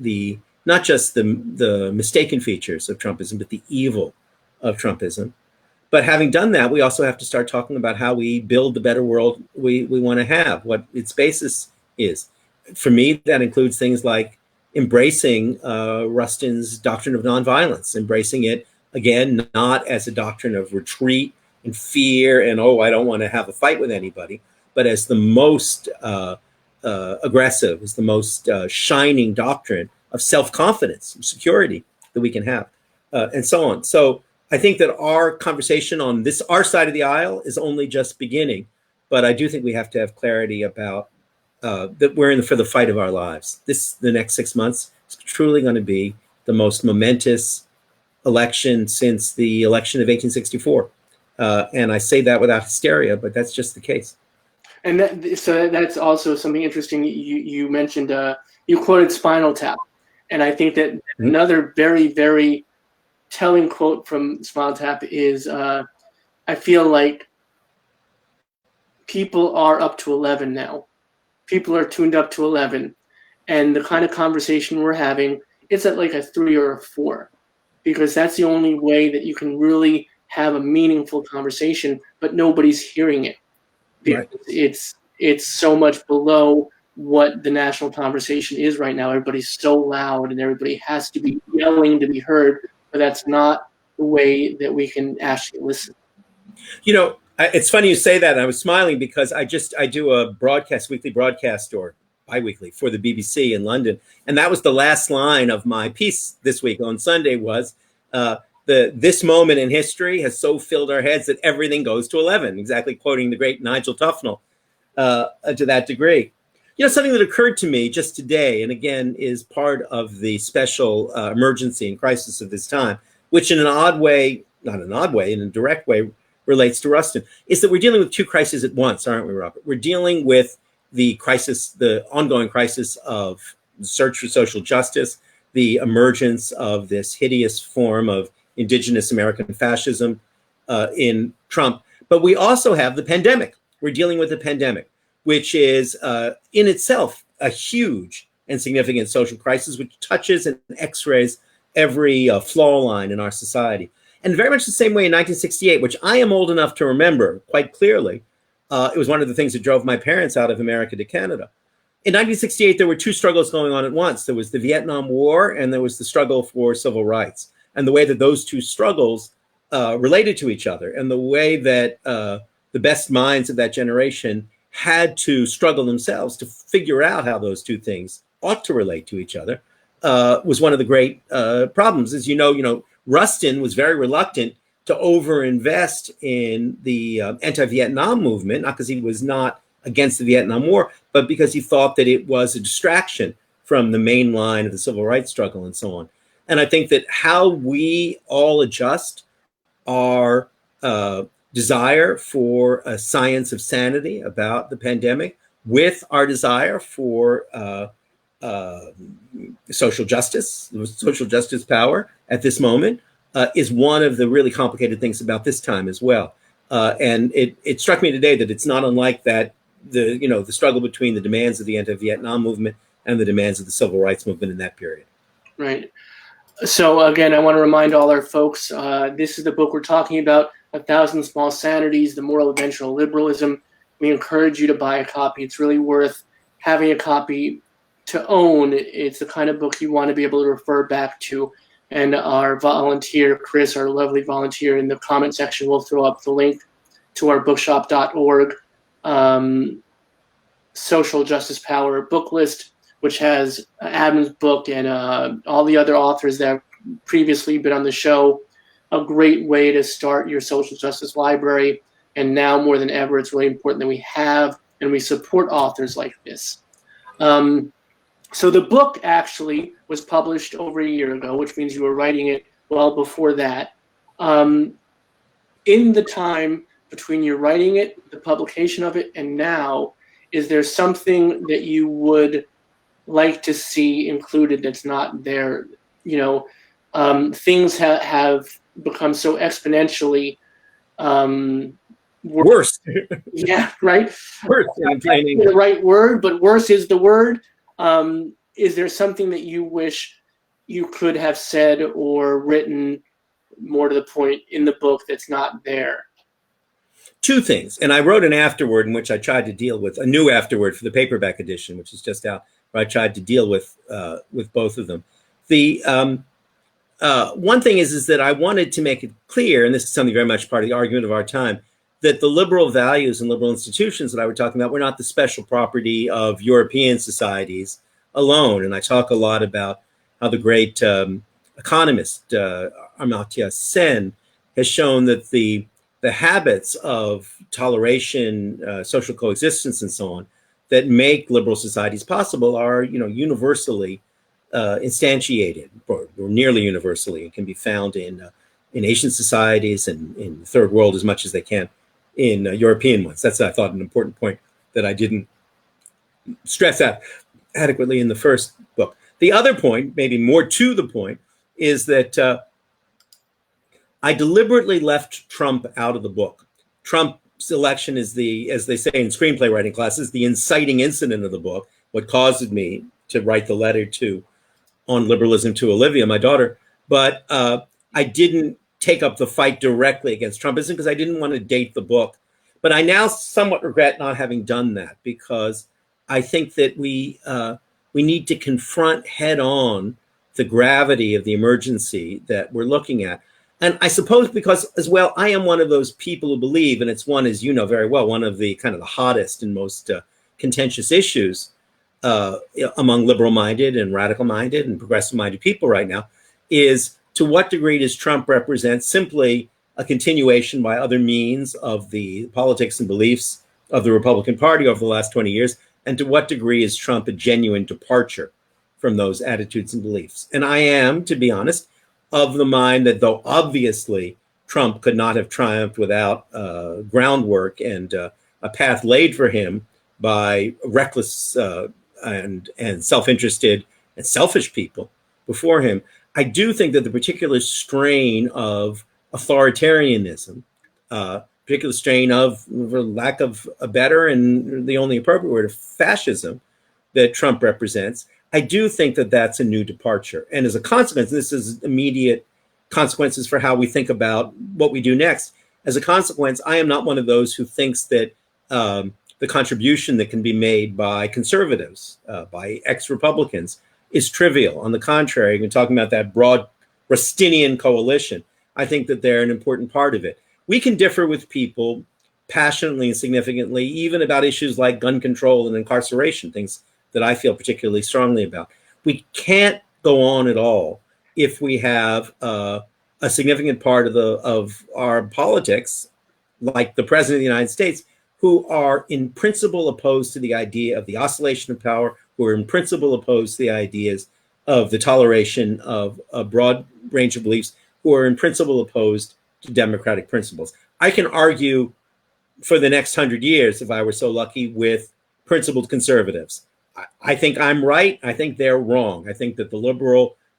[SPEAKER 2] not just the mistaken features of Trumpism, but the evil of Trumpism. But having done that, we also have to start talking about how we build the better world we want to have, what its basis is. For me, that includes things like embracing Rustin's doctrine of nonviolence, embracing it, again, not as a doctrine of retreat and fear and, I don't want to have a fight with anybody, but as the most aggressive, as the most shining doctrine of self-confidence, security that we can have, and so on. So I think that our conversation on our side of the aisle is only just beginning, but I do think we have to have clarity about that we're in for the fight of our lives. The next 6 months is truly going to be the most momentous election since the election of 1864. And I say that without hysteria, but that's just the case.
[SPEAKER 1] And that's also something interesting. You mentioned, you quoted Spinal Tap. And I think that another very, very telling quote from Spinal Tap is, I feel like people are up to 11 now. People are tuned up to 11. And the kind of conversation we're having, it's at like a 3 or a 4. Because that's the only way that you can really have a meaningful conversation, but nobody's hearing it. Because it's so much below what the national conversation is right now. Everybody's so loud and everybody has to be yelling to be heard, but that's not the way that we can actually listen.
[SPEAKER 2] It's funny you say that. I was smiling because I do a weekly broadcast or bi-weekly for the BBC in London. And that was the last line of my piece this week on Sunday was, this moment in history has so filled our heads that everything goes to 11, exactly quoting the great Nigel Tufnell to that degree. Something that occurred to me just today, and again, is part of the special emergency and crisis of this time, which in an odd way, not an odd way, in a direct way, relates to Rustin, is that we're dealing with two crises at once, aren't we, Robert? We're dealing with the ongoing crisis of the search for social justice, the emergence of this hideous form of indigenous American fascism in Trump. But we also have the pandemic. We're dealing with the pandemic, which is in itself a huge and significant social crisis, which touches and x-rays every flaw line in our society. And very much the same way in 1968, which I am old enough to remember quite clearly, it was one of the things that drove my parents out of America to Canada. In 1968, there were two struggles going on at once. There was the Vietnam War and there was the struggle for civil rights. And the way that those two struggles related to each other, and the way that the best minds of that generation had to struggle themselves to figure out how those two things ought to relate to each other, was one of the great problems. As you know, Rustin was very reluctant to overinvest in the anti-Vietnam movement, not because he was not against the Vietnam War, but because he thought that it was a distraction from the main line of the civil rights struggle and so on. And I think that how we all adjust our desire for a science of sanity about the pandemic with our desire for social justice power at this moment is one of the really complicated things about this time as well. And it struck me today that it's not unlike that the struggle between the demands of the anti-Vietnam movement and the demands of the civil rights movement in that period.
[SPEAKER 1] Right. So again, I want to remind all our folks, this is the book we're talking about, 1,000 Small Sanities, The Moral Adventure of Liberalism. We encourage you to buy a copy. It's really worth having a copy to own. It's the kind of book you want to be able to refer back to. And our volunteer, Chris, our lovely volunteer, in the comment section will throw up the link to our bookshop.org social justice power book list, which has Adam's book and all the other authors that have previously been on the show. A great way to start your social justice library. And now more than ever, it's really important that we have and we support authors like this. So the book actually was published over a year ago, which means you were writing it well before that. In the time between your writing it, the publication of it, and now, is there something that you would like to see included that's not there? Things have become so exponentially
[SPEAKER 2] worse.
[SPEAKER 1] Yeah, right.
[SPEAKER 2] Worse.
[SPEAKER 1] The right word, but worse is the word. Is there something that you wish you could have said or written more to the point in the book that's not there?
[SPEAKER 2] Two things. And I wrote an afterword in which I tried to deal with a new afterword for the paperback edition, which is just out, where I tried to deal with both of them. The one thing is that I wanted to make it clear, and this is something very much part of the argument of our time, that the liberal values and liberal institutions that I were talking about were not the special property of European societies alone. And I talk a lot about how the great economist Amartya Sen has shown that the habits of toleration, social coexistence, and so on that make liberal societies possible are, universally instantiated, or nearly universally. It can be found in Asian societies and in the third world as much as they can in European ones. That's, I thought, an important point that I didn't stress out adequately in the first book. The other point, maybe more to the point, is that I deliberately left Trump out of the book. Trump's election is as they say in screenplay writing classes, the inciting incident of the book, what caused me to write the letter on liberalism to Olivia, my daughter. But I didn't take up the fight directly against Trumpism because I didn't want to date the book. But I now somewhat regret not having done that, because I think that we need to confront head on the gravity of the emergency that we're looking at. And I suppose because, as well, I am one of those people who believe, and it's one, as you know very well, one of the kind of the hottest and most contentious issues among liberal-minded and radical-minded and progressive-minded people right now, is to what degree does Trump represent simply a continuation by other means of the politics and beliefs of the Republican Party over the last 20 years, and to what degree is Trump a genuine departure from those attitudes and beliefs? And I am, to be honest, of the mind that though obviously Trump could not have triumphed without groundwork and a path laid for him by reckless and self-interested and selfish people before him, I do think that the particular strain of authoritarianism, particular strain of, for lack of a better and the only appropriate word, of fascism that Trump represents, I do think that that's a new departure. And as a consequence, this is immediate consequences for how we think about what we do next. As a consequence, I am not one of those who thinks that the contribution that can be made by conservatives, by ex-Republicans, is trivial. On the contrary, we're talking about that broad Rustinian coalition. I think that they're an important part of it. We can differ with people passionately and significantly, even about issues like gun control and incarceration, things that I feel particularly strongly about. We can't go on at all if we have a significant part of our politics, like the President of the United States, who are in principle opposed to the idea of the oscillation of power, who are in principle opposed to the ideas of the toleration of a broad range of beliefs, who are in principle opposed to democratic principles. I can argue for the next 100 years, if I were so lucky, with principled conservatives. I think I'm right. I think they're wrong. I think that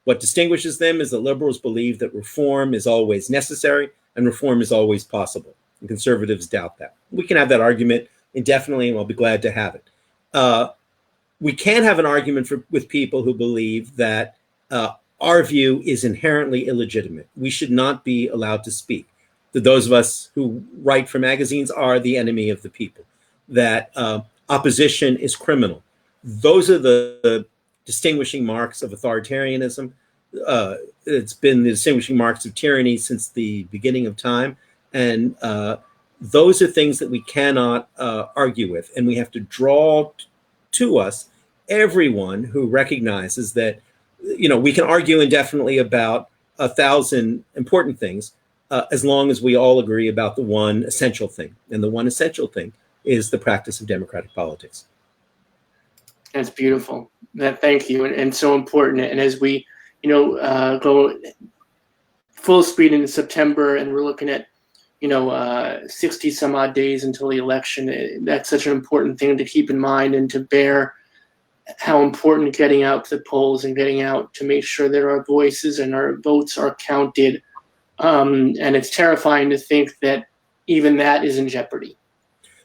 [SPEAKER 2] what distinguishes them is that liberals believe that reform is always necessary and reform is always possible. And conservatives doubt that. We can have that argument indefinitely, and I'll be glad to have it. We can have an argument with people who believe that our view is inherently illegitimate. We should not be allowed to speak. That those of us who write for magazines are the enemy of the people. That opposition is criminal. Those are the distinguishing marks of authoritarianism. It's been the distinguishing marks of tyranny since the beginning of time. And those are things that we cannot argue with. And we have to draw to us everyone who recognizes that, we can argue indefinitely about 1,000 important things as long as we all agree about the one essential thing. And the one essential thing is the practice of democratic politics.
[SPEAKER 1] That's beautiful. Thank you, and so important. And as we, go full speed into September, and we're looking at, 60 some odd days until the election, that's such an important thing to keep in mind and to bear how important getting out to the polls and getting out to make sure that our voices and our votes are counted. And it's terrifying to think that even that is in jeopardy.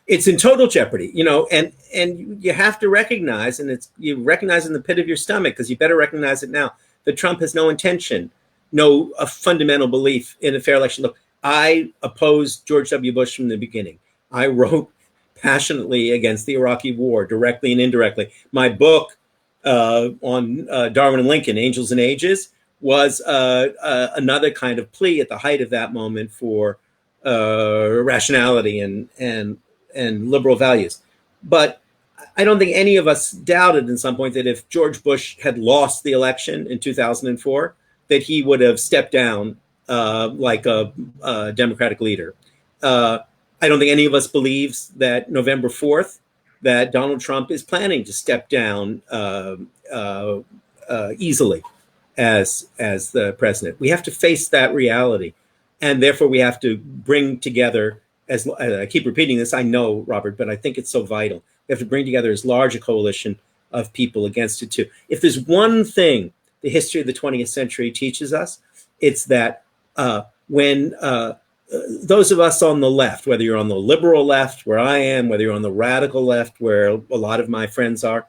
[SPEAKER 2] It's in total jeopardy, and you have to recognize, and you recognize in the pit of your stomach, because you better recognize it now, that Trump has no intention, a fundamental belief in a fair election. Look, I opposed George W. Bush from the beginning. I wrote passionately against the Iraqi war, directly and indirectly. My book on Darwin and Lincoln, Angels and Ages, was another kind of plea at the height of that moment for rationality and liberal values. But I don't think any of us doubted at some point that if George Bush had lost the election in 2004, that he would have stepped down like a Democratic leader. I don't think any of us believes that November 4th, that Donald Trump is planning to step down easily as the president. We have to face that reality. And therefore, we have to bring together, as I keep repeating this, I know, Robert, but I think it's so vital. We have to bring together as large a coalition of people against it, too. If there's one thing the history of the 20th century teaches us, it's that when those of us on the left, whether you're on the liberal left, where I am, whether you're on the radical left, where a lot of my friends are,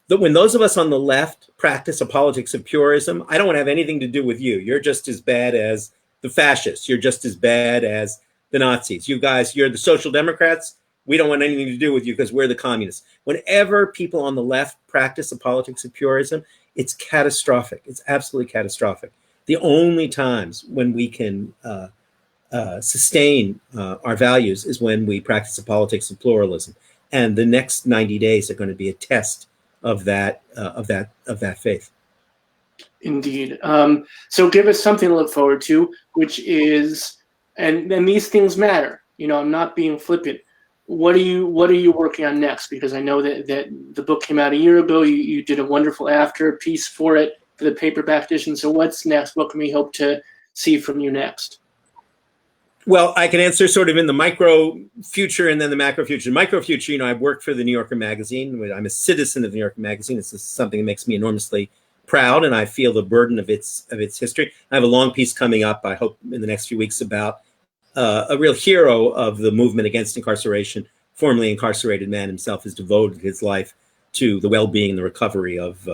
[SPEAKER 2] that when those of us on the left practice a politics of purism, I don't want to have anything to do with you. You're just as bad as the fascists. You're just as bad as the Nazis. You guys, you're the social democrats. We don't want anything to do with you because we're the communists. Whenever people on the left practice a politics of purism, it's catastrophic. It's absolutely catastrophic. The only times when we can sustain our values is when we practice a politics of pluralism. And the next 90 days are going to be a test of that faith. Indeed.
[SPEAKER 1] So give us something to look forward to, which is, and these things matter. I'm not being flippant. What are you working on next? Because I know that the book came out a year ago. You did a wonderful after piece for it, for the paperback edition. So what's next? What can we hope to see from you next?
[SPEAKER 2] Well, I can answer sort of in the micro future and then the macro future. Micro future, I've worked for the New Yorker magazine. I'm a citizen of the New Yorker magazine. This is something that makes me enormously proud, and I feel the burden of its history. I have a long piece coming up, I hope, in the next few weeks about a real hero of the movement against incarceration. Formerly incarcerated man himself has devoted his life to the well-being and the recovery of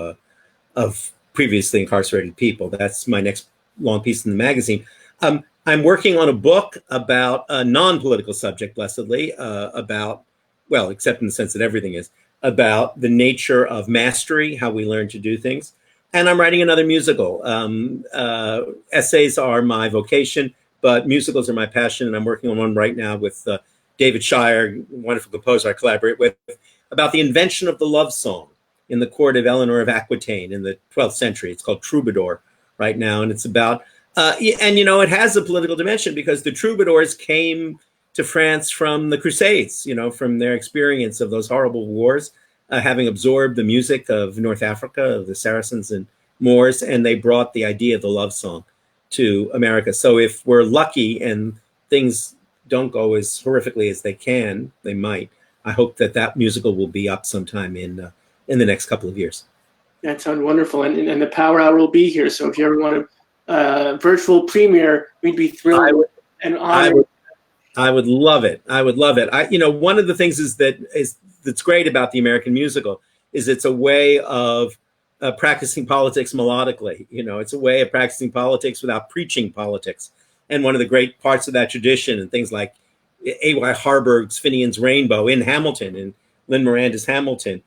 [SPEAKER 2] previously incarcerated people. That's my next long piece in the magazine. I'm working on a book about a non-political subject, blessedly, about, well, except in the sense that everything is, about the nature of mastery, how we learn to do things. And I'm writing another musical. Essays are my vocation, but musicals are my passion. And I'm working on one right now with David Shire, wonderful composer I collaborate with, about the invention of the love song in the court of Eleanor of Aquitaine in the 12th century. It's called Troubadour right now. And it's about, it has a political dimension because the troubadours came to France from the Crusades, from their experience of those horrible wars, having absorbed the music of North Africa, of the Saracens and Moors, and they brought the idea of the love song to America. So if we're lucky and things don't go as horrifically as they can, they might. I hope that musical will be up sometime in the next couple of years.
[SPEAKER 1] That sounds wonderful, and the Power Hour will be here. So if you ever want a virtual premiere, we'd be thrilled and honored.
[SPEAKER 2] I would love it. I would love it. One of the things that's great about the American musical is it's a way of practicing politics melodically. It's a way of practicing politics without preaching politics. And one of the great parts of that tradition, and things like A.Y. Harburg's Finian's Rainbow in Hamilton and Lin Miranda's Hamilton,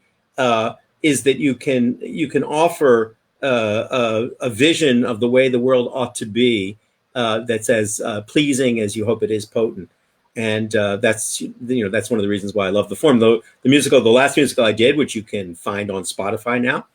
[SPEAKER 2] is that you can offer a vision of the way the world ought to be that's as pleasing as you hope it is potent. And that's one of the reasons why I love the form. The last musical I did, which you can find on Spotify now,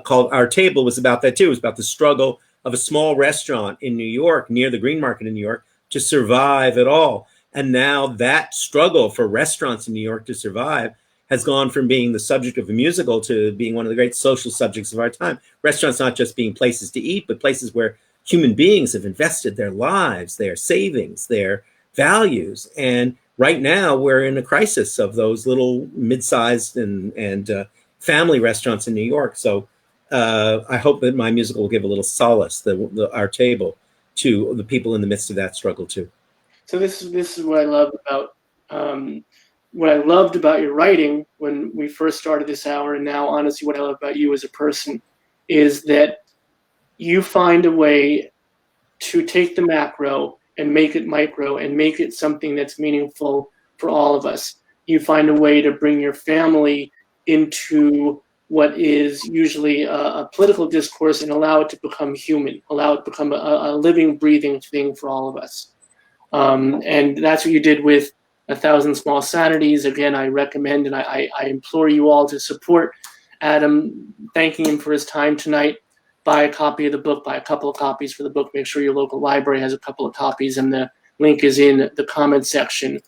[SPEAKER 2] called Our Table, was about that too. It was about the struggle of a small restaurant in New York, near the Green Market in New York, to survive at all. And now that struggle for restaurants in New York to survive has gone from being the subject of a musical to being one of the great social subjects of our time. Restaurants not just being places to eat, but places where human beings have invested their lives, their savings, their values. And right now we're in a crisis of those little mid-sized and family restaurants in New York. So I hope that my musical will give a little solace, Our Table, to the people in the midst of that struggle too.
[SPEAKER 1] So this is what I love about what I loved about your writing when we first started this hour, and now honestly what I love about you as a person is that you find a way to take the macro and make it micro and make it something that's meaningful for all of us. You find a way to bring your family into what is usually a political discourse and allow it to become human, allow it to become a living, breathing thing for all of us. And that's what you did with A Thousand Small Sanities. Again, I recommend and I implore you all to support Adam, thanking him for his time tonight. Buy a copy of the book, buy a couple of copies for the book. Make sure your local library has a couple of copies, and the link is in the comment section.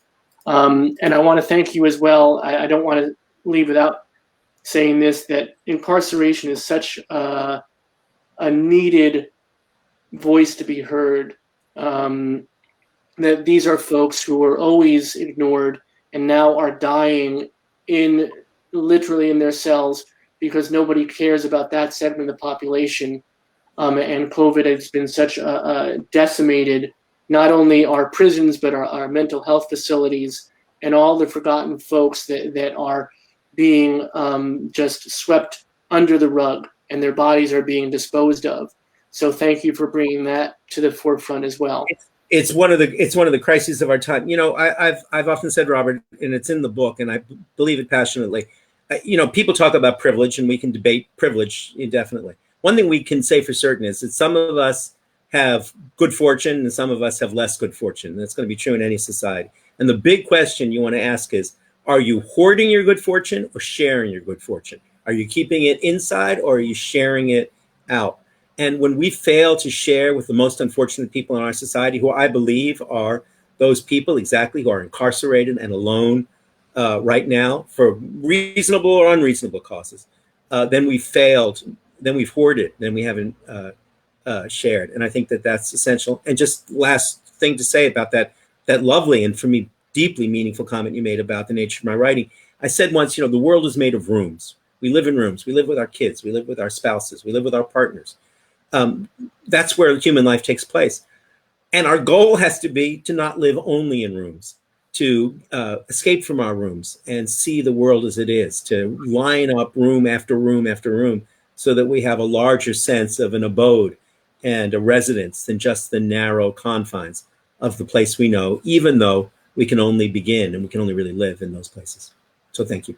[SPEAKER 1] And I want to thank you as well. I don't want to leave without saying this, that incarceration is such a needed voice to be heard. That these are folks who were always ignored and now are dying literally in their cells because nobody cares about that segment of the population. And COVID has been such decimated, not only our prisons, but our mental health facilities and all the forgotten folks that are being just swept under the rug and their bodies are being disposed of. So thank you for bringing that to the forefront as well.
[SPEAKER 2] It's one of the crises of our time. I've often said, Robert, and it's in the book, and I believe it passionately. People talk about privilege, and we can debate privilege indefinitely. One thing we can say for certain is that some of us have good fortune, and some of us have less good fortune. And that's going to be true in any society. And the big question you want to ask is: are you hoarding your good fortune or sharing your good fortune? Are you keeping it inside or are you sharing it out? And when we fail to share with the most unfortunate people in our society, who I believe are those people exactly who are incarcerated and alone right now for reasonable or unreasonable causes, then we've failed, then we've hoarded, then we haven't shared. And I think that that's essential. And just last thing to say about that lovely and for me deeply meaningful comment you made about the nature of my writing. I said once, the world is made of rooms. We live in rooms. We live with our kids. We live with our spouses. We live with our partners. That's where human life takes place. And our goal has to be to not live only in rooms, to escape from our rooms and see the world as it is, to line up room after room after room so that we have a larger sense of an abode and a residence than just the narrow confines of the place we know, even though we can only begin and we can only really live in those places. So thank you.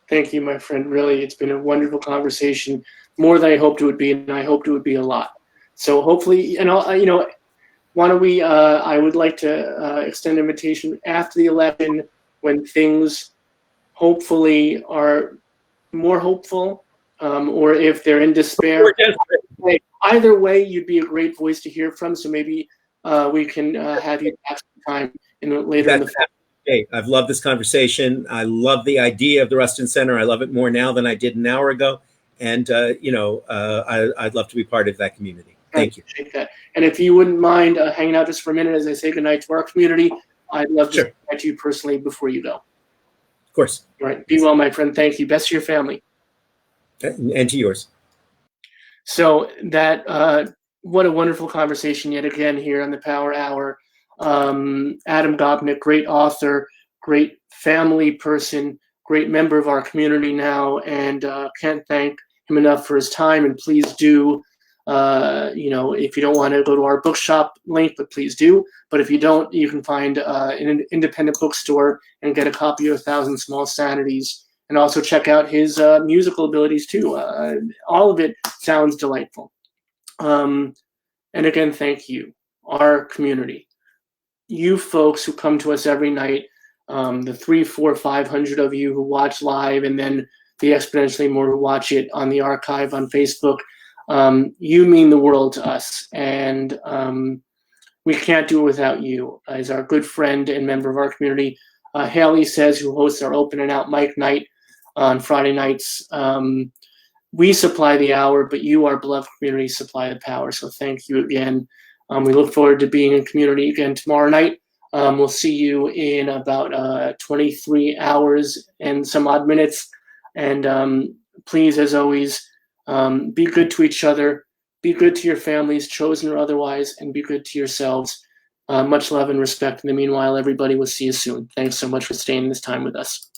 [SPEAKER 1] Thank you, my friend. Really, it's been a wonderful conversation, more than I hoped it would be, and I hoped it would be a lot. So hopefully, why don't we, I would like to extend an invitation after the election when things hopefully are more hopeful, or if they're in despair. Either way, you'd be a great voice to hear from, so maybe we can have you back sometime later in the fall.
[SPEAKER 2] Hey, I've loved this conversation. I love the idea of the Rustin Center. I love it more now than I did an hour ago. And, I'd love to be part of that community. Thank you.
[SPEAKER 1] I appreciate that. And if you wouldn't mind hanging out just for a minute as I say goodnight to our community, I'd love to
[SPEAKER 2] Sure.
[SPEAKER 1] say hi to you personally before you go.
[SPEAKER 2] Of course.
[SPEAKER 1] All right. Be well, my friend. Thank you. Best to your family.
[SPEAKER 2] And to yours.
[SPEAKER 1] So that what a wonderful conversation yet again here on the Power Hour. Adam Gopnik, great author, great family person, great member of our community now, and can't thank him enough for his time. And please do, if you don't want to go to our bookshop link, but please do. But if you don't, you can find an independent bookstore and get a copy of Thousand Small Sanities. And also check out his musical abilities too. All of it sounds delightful. And again, thank you, our community. You folks who come to us every night, the 300, 400, 500 of you who watch live, and then the exponentially more who watch it on the archive on Facebook, you mean the world to us. And we can't do it without you. As our good friend and member of our community, Haley says, who hosts our open and out mic night on Friday nights, we supply the hour, but you, our beloved community, supply the power. So thank you again. We look forward to being in community again tomorrow night. We'll see you in about 23 hours and some odd minutes. And please, as always, be good to each other, be good to your families, chosen or otherwise, and be good to yourselves. Much love and respect. In the meanwhile, everybody, we'll see you soon. Thanks so much for staying this time with us.